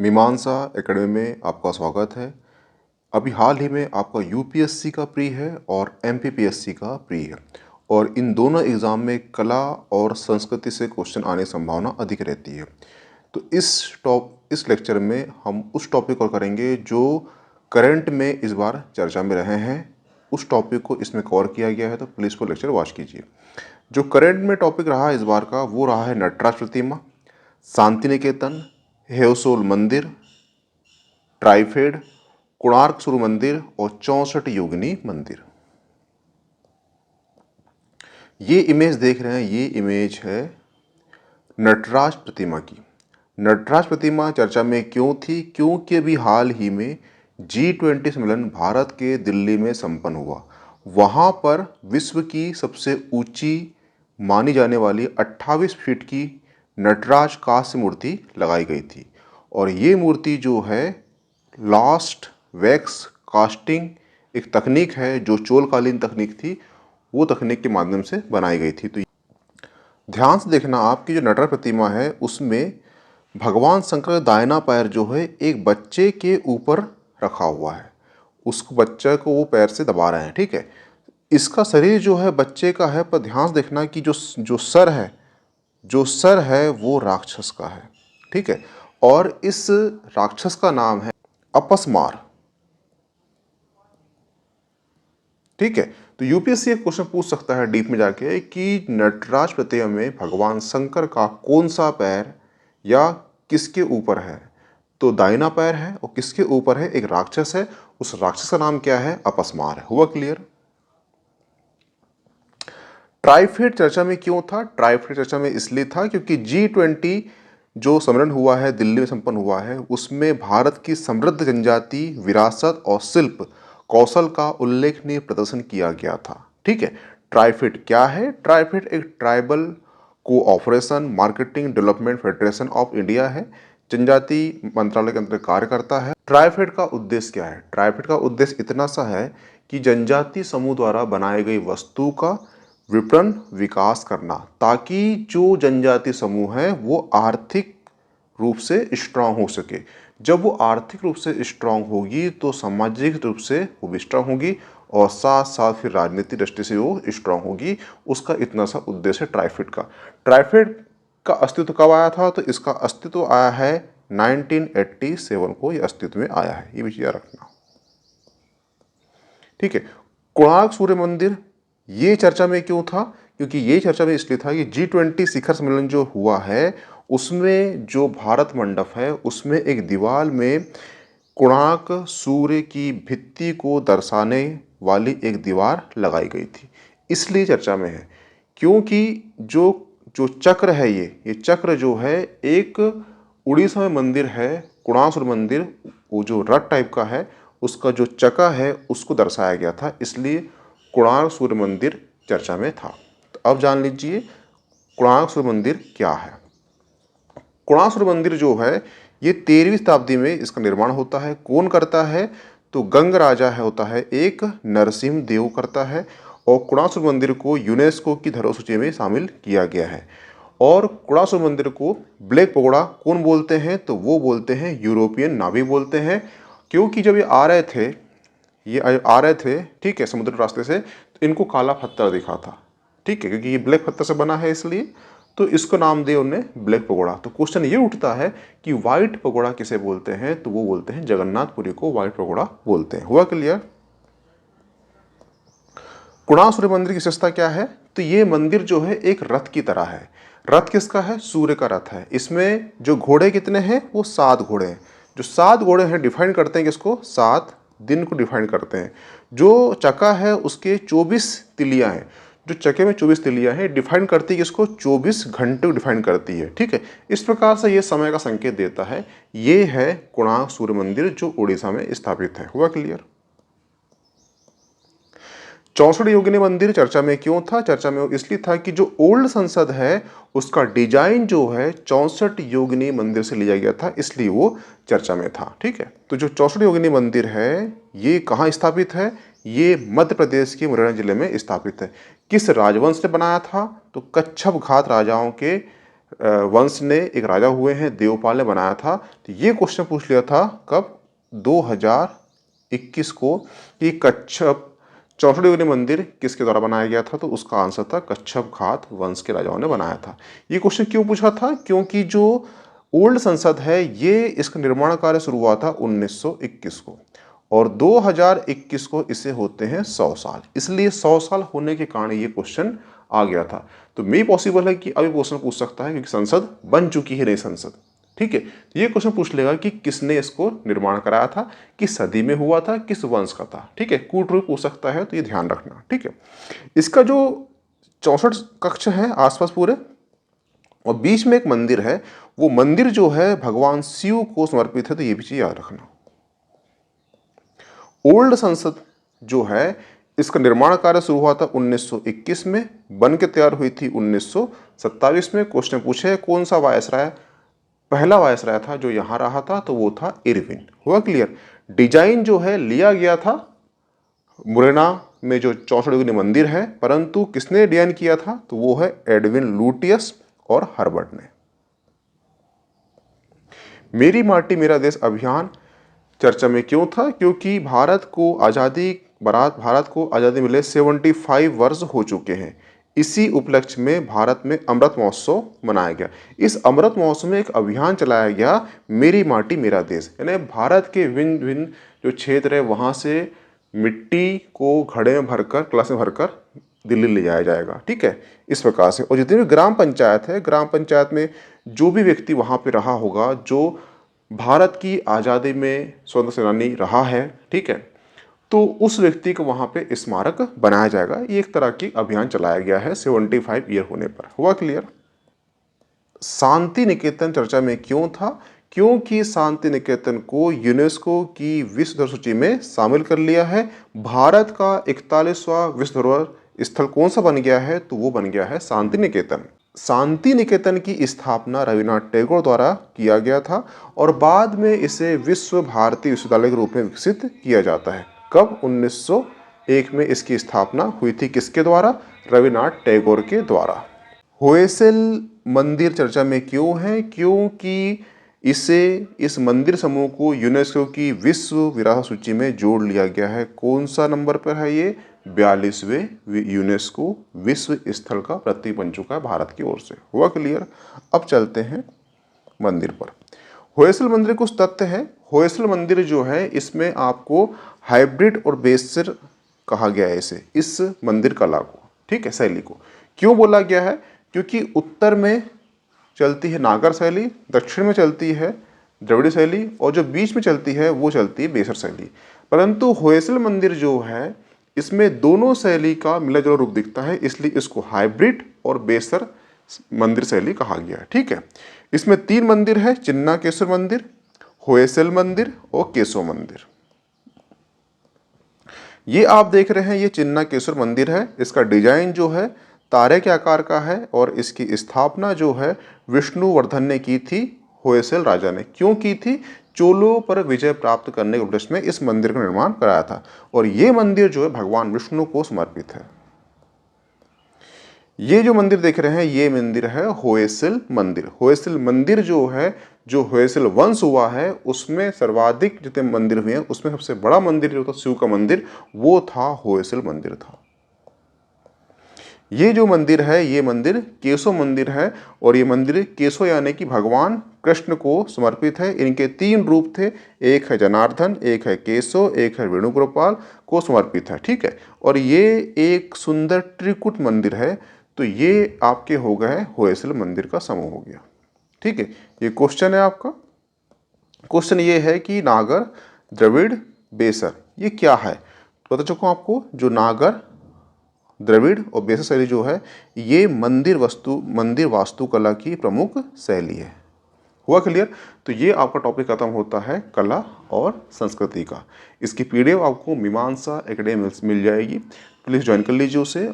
मीमांसा एकेडमी में आपका स्वागत है। अभी हाल ही में आपका यूपीएससी का प्री है और एमपीपीएससी का प्री है और इन दोनों एग्ज़ाम में कला और संस्कृति से क्वेश्चन आने की संभावना अधिक रहती है। तो इस लेक्चर में हम उस टॉपिक को करेंगे जो करंट में इस बार चर्चा में रहे हैं। उस टॉपिक को इसमें कवर किया गया है, तो प्लीज़ वो लेक्चर वॉच कीजिए। जो करंट में टॉपिक रहा इस बार का वो रहा है नटराज प्रतिमा, शांति निकेतन, हेवसोल मंदिर, ट्राइफेड, कोणार्क सूर्य मंदिर और 64 योगिनी मंदिर। ये इमेज देख रहे हैं, ये इमेज है नटराज प्रतिमा की। नटराज प्रतिमा चर्चा में क्यों थी? क्योंकि अभी हाल ही में G20 सम्मेलन भारत के दिल्ली में संपन्न हुआ। वहाँ पर विश्व की सबसे ऊंची मानी जाने वाली 28 फीट की नटराज कांस्य मूर्ति लगाई गई थी और ये मूर्ति जो है लास्ट वैक्स कास्टिंग एक तकनीक है जो चोलकालीन तकनीक थी, वो तकनीक के माध्यम से बनाई गई थी। तो ध्यान से देखना, आपकी जो नटराज प्रतिमा है उसमें भगवान शंकर का दाहिना पैर जो है एक बच्चे के ऊपर रखा हुआ है, उस बच्चे को वो पैर से दबा रहे हैं। ठीक है, इसका शरीर जो है बच्चे का है, पर ध्यान से देखना कि जो सर है वो राक्षस का है। ठीक है, और इस राक्षस का नाम है अपस्मार। ठीक है, तो यूपीएससी एक क्वेश्चन पूछ सकता है डीप में जाके कि नटराज प्रतिमा में भगवान शंकर का कौन सा पैर या किसके ऊपर है? तो दाहिना पैर है और किसके ऊपर है? एक राक्षस है, उस राक्षस का नाम क्या है? अपस्मार है। हुआ क्लियर? ट्राइफेड चर्चा में क्यों था? ट्राइफेड चर्चा में इसलिए था क्योंकि G20 जो सम्मेलन हुआ है, दिल्ली में संपन्न हुआ है, उसमें भारत की समृद्ध जनजाति विरासत और शिल्प कौशल का उल्लेखनीय प्रदर्शन किया गया था। ठीक है, ट्राइफेड क्या है? ट्राइफेड एक tribal cooperation marketing development federation of India है, जनजाति मंत्रालय के अंतर्गत कार्य करता है। ट्राइफेड का उद्देश्य क्या है? ट्राइफेड का उद्देश्य इतना सा है कि जनजाति समूह द्वारा बनाई गई वस्तु का विपणन विकास करना, ताकि जो जनजाति समूह है वो आर्थिक रूप से स्ट्रांग हो सके। जब वो आर्थिक रूप से स्ट्रांग होगी तो सामाजिक रूप से वो भी स्ट्रांग होगी और साथ साथ फिर राजनीतिक दृष्टि से वो स्ट्रांग होगी। उसका इतना सा उद्देश्य है ट्राइफेड का। ट्राइफेड का अस्तित्व कब आया था? तो इसका अस्तित्व आया है 1987 को, ये अस्तित्व में आया है, ये भी चीज़ रखना। ठीक है, कोणार्क सूर्य मंदिर ये चर्चा में क्यों था? क्योंकि ये चर्चा में इसलिए था कि G20 शिखर सम्मेलन जो हुआ है उसमें जो भारत मंडप है उसमें एक दीवार में कोणार्क सूर्य की भित्ति को दर्शाने वाली एक दीवार लगाई गई थी, इसलिए चर्चा में है। क्योंकि जो जो चक्र है, ये चक्र जो है एक उड़ीसा में मंदिर है कोणार्क सूर्य मंदिर, वो जो रथ टाइप का है उसका जो चक्का है उसको दर्शाया गया था, इसलिए कोणार्क सूर्य मंदिर चर्चा में था। तो अब जान लीजिए कोणार्क सूर्य मंदिर क्या है। कोणार्क सूर्य मंदिर जो है ये 13वीं शताब्दी में इसका निर्माण होता है। कौन करता है? तो गंग राजा है होता है एक, नरसिंह देव करता है और कोणार्क सूर्य मंदिर को यूनेस्को की धरोहर सूची में शामिल किया गया है। और कोणार्क सूर्य मंदिर को ब्लैक पगोड़ा कौन बोलते हैं? तो वो बोलते हैं यूरोपियन नाविक बोलते हैं, क्योंकि जब ये आ रहे थे ठीक है समुद्र रास्ते से, तो इनको काला पत्थर दिखा था। ठीक है, क्योंकि ये ब्लैक पत्थर से बना है इसलिए तो इसको नाम दिया उन्हें ब्लैक पगोड़ा। तो क्वेश्चन ये उठता है कि व्हाइट पगोड़ा किसे बोलते हैं? तो वो बोलते हैं जगन्नाथपुरी को व्हाइट पगोड़ा बोलते हैं। हुआ क्लियर? कोणार्क सूर्य मंदिर की विशेषता क्या है? तो ये मंदिर जो है एक रथ की तरह है। रथ किसका है? सूर्य का रथ है। इसमें जो घोड़े कितने हैं? वो 7 घोड़े हैं। जो 7 घोड़े हैं डिफाइन करते हैं किसको? 7 दिन को डिफाइन करते हैं। जो चक्का है उसके 24 तिलियां हैं, जो चक्के में 24 तिलियां हैं डिफाइन करती है किसको? 24 घंटे को डिफाइन करती है। ठीक है, इस प्रकार से ये समय का संकेत देता है। ये है कोणार्क सूर्य मंदिर जो उड़ीसा में स्थापित है। हुआ क्लियर? 64 योगिनी मंदिर चर्चा में क्यों था? चर्चा में इसलिए था कि जो ओल्ड संसद है उसका डिजाइन जो है 64 योगिनी मंदिर से लिया गया था, इसलिए वो चर्चा में था। ठीक है, तो जो 64 योगिनी मंदिर है ये कहाँ स्थापित है? ये मध्य प्रदेश के मुरैना जिले में स्थापित है। किस राजवंश ने बनाया था? तो कच्छप घात राजाओं के वंश ने एक राजा हुए हैं, देवपाल ने बनाया था। तो ये क्वेश्चन पूछ लिया था कब, 2021 को, कि कच्छप 64 योगिनी मंदिर किसके द्वारा बनाया गया था। तो उसका आंसर था कच्छप घात वंश के राजाओं ने बनाया था। ये क्वेश्चन क्यों पूछा था, क्योंकि जो ओल्ड संसद है ये इसका निर्माण कार्य शुरू हुआ था 1921 को और 2021 को इसे होते हैं 100 साल, इसलिए 100 साल होने के कारण ये क्वेश्चन आ गया था। तो मे पॉसिबल है कि अभी क्वेश्चन पूछ सकता है क्योंकि संसद बन चुकी है नई संसद, ठीक है। तो ये क्वेश्चन पूछ लेगा कि किसने इसको निर्माण कराया था, किस सदी में हुआ था, किस वंश का था, ठीक है। कूट रूप पूछ सकता है, तो ये ध्यान रखना, ठीक है। इसका जो 64 कक्ष है आसपास पूरे और बीच में एक मंदिर है, वो मंदिर जो है भगवान शिव को समर्पित है, तो ये भी चीज याद रखना। ओल्ड संसद जो है इसका निर्माण कार्य शुरू हुआ था 1921 में, बन के तैयार हुई थी 1927 में। क्वेश्चन पूछे कौन सा वायसराय पहला वायसराय था जो यहां रहा था, तो वो था इरविन। हुआ क्लियर। डिजाइन जो है लिया गया था मुरैना में जो 64 योगिनी मंदिर है, परंतु किसने डिजाइन किया था, तो वो है एडविन लुटियस और हर्बर्ट ने। मेरी माटी मेरा देश अभियान चर्चा में क्यों था, क्योंकि भारत को आज़ादी मिले 75 वर्ष हो चुके हैं। इसी उपलक्ष्य में भारत में अमृत महोत्सव मनाया गया। इस अमृत महोत्सव में एक अभियान चलाया गया, मेरी माटी मेरा देश, यानी भारत के विभिन्न विभिन्न जो क्षेत्र है वहाँ से मिट्टी को घड़े में भरकर, कलश में भरकर दिल्ली ले जाया जाएगा, ठीक है, इस प्रकार से। और जितनी भी ग्राम पंचायत है, ग्राम पंचायत में जो भी व्यक्ति वहाँ पे रहा होगा, जो भारत की आज़ादी में स्वतंत्र सेनानी रहा है, ठीक है, तो उस व्यक्ति को वहाँ पे स्मारक बनाया जाएगा। ये एक तरह की अभियान चलाया गया है 75 ईयर होने पर। हुआ क्लियर। शांति निकेतन चर्चा में क्यों था, क्योंकि शांति निकेतन को यूनेस्को की विश्व धरोहर सूची में शामिल कर लिया है। भारत का 41वां विश्व धरोहर स्थल कौन सा बन गया है, तो वो बन गया है शांति निकेतन। शांति निकेतन की स्थापना रविन्द्रनाथ टैगोर द्वारा किया गया था और बाद में इसे विश्व भारती विश्वविद्यालय के रूप में विकसित किया जाता है। कब, 1901 में इसकी स्थापना हुई थी, किसके द्वारा, रविन्द्रनाथ टैगोर के द्वारा। होयसल मंदिर चर्चा में क्यों है, क्योंकि इस मंदिर समूह को यूनेस्को की विश्व विरासत सूची में जोड़ लिया गया है। कौन सा नंबर पर है ये, 42वें यूनेस्को विश्व स्थल का प्रतीक बन चुका है भारत की ओर से। हुआ क्लियर। अब चलते हैं मंदिर पर। होयसल मंदिर कुछ तथ्य है। होयसल मंदिर जो है इसमें आपको हाइब्रिड और बेसर कहा गया है इस मंदिर कला को, ठीक है, शैली को। क्यों बोला गया है, क्योंकि उत्तर में चलती है नागर शैली, दक्षिण में चलती है द्रविड़ शैली और जो बीच में चलती है वो चलती है बेसर शैली। परंतु होयसल मंदिर जो है इसमें दोनों शैली का मिला जुला रूप दिखता है, इसलिए इसको हाइब्रिड और बेसर मंदिर शैली कहा गया है, ठीक है। इसमें 3 मंदिर है, चिन्नाकेश्वर मंदिर, होयसल मंदिर और केशव मंदिर। ये आप देख रहे हैं, ये चिन्नाकेश्वर मंदिर है। इसका डिजाइन जो है तारे के आकार का है और इसकी स्थापना जो है विष्णुवर्धन ने की थी, होयसल राजा ने। क्यों की थी, चोलों पर विजय प्राप्त करने के उद्देश्य में इस मंदिर का निर्माण कराया था और ये मंदिर जो है भगवान विष्णु को समर्पित है। ये जो मंदिर देख रहे हैं ये मंदिर है होयसल मंदिर। होयसल मंदिर जो है, जो होयसल वंश हुआ है उसमें सर्वाधिक जितने मंदिर हुए हैं उसमें सबसे बड़ा मंदिर जो था शिव का मंदिर, वो था होयसल मंदिर था। ये जो मंदिर है ये मंदिर केशव मंदिर है और ये मंदिर केशव यानी कि भगवान कृष्ण को समर्पित है। इनके 3 रूप थे, एक है जनार्दन, एक है केशव, एक है वेणुगोपाल को समर्पित है, ठीक है। और ये एक सुंदर त्रिकुट मंदिर है। तो ये आपके हो गए होयसल मंदिर का समूह हो गया, ठीक है। ये क्वेश्चन है आपका। क्वेश्चन ये है कि नागर, द्रविड़, बेसर ये क्या है। बता चुका हूं आपको, जो नागर, द्रविड़ और बेसर शैली जो है ये मंदिर वास्तुकला की प्रमुख शैली है। हुआ क्लियर। तो ये आपका टॉपिक खत्म होता है कला और संस्कृति का। इसकी पीडीएफ आपको मीमांसा एकेडमी मिल जाएगी, प्लीज़ ज्वाइन कर लीजिए उसे।